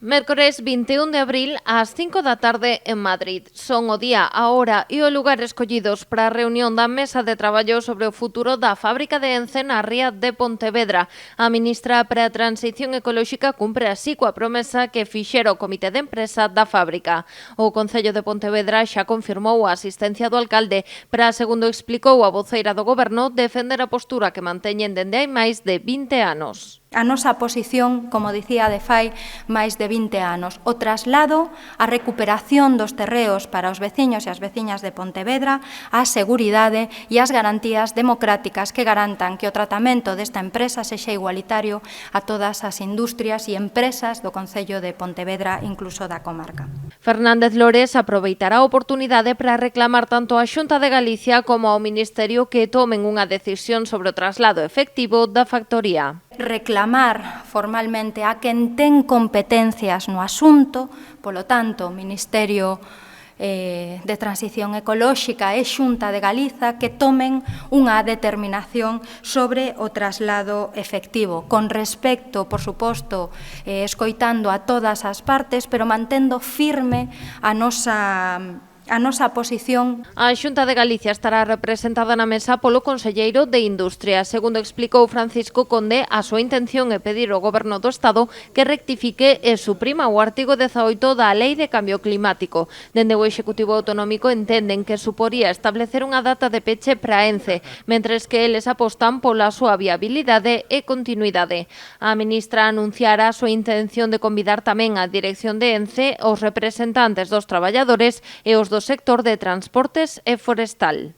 Mércores 21 de abril ás 5 da tarde en Madrid. Son o día, a hora e o lugar escollidos para a reunión da mesa de traballo sobre o futuro da fábrica de Ence na ría de Pontevedra. A ministra para a Transición Ecolóxica cumpre así coa promesa que fixera o comité de empresa da fábrica. O Concello de Pontevedra xa confirmou a asistencia do alcalde para, segundo explicou a voceira do Goberno, defender a postura que manteñen dende hai máis de 20 anos. A nosa posición, como dicía de fai máis de 20 anos, o traslado, a recuperación dos terreos para os veciños e as veciñas de Pontevedra, a seguridade e as garantías democráticas que garantan que o tratamento desta empresa sexa igualitario a todas as industrias e empresas do Concello de Pontevedra, incluso da comarca. Fernández Lores aproveitará a oportunidade para reclamar tanto á Xunta de Galicia como ao Ministerio que tomen unha decisión sobre o traslado efectivo da factoría. Reclamar formalmente a quen ten competencias no asunto, polo tanto, o Ministerio de Transición Ecolóxica e Xunta de Galiza, que tomen unha determinación sobre o traslado efectivo, con respecto, por suposto, escoitando a todas as partes, pero mantendo firme a nosa posición. A Xunta de Galicia estará representada na mesa polo conselleiro de Industria. Segundo explicou Francisco Conde, a súa intención é pedir ao Goberno do Estado que rectifique e suprima o artigo 18 da Lei de Cambio Climático. Dende o Executivo Autonómico entenden que suporía establecer unha data de peche para Ence, mentres que eles apostan pola súa viabilidade e continuidade. A ministra anunciara a súa intención de convidar tamén a dirección de Ence, os representantes dos traballadores e os do sector de transportes e forestal.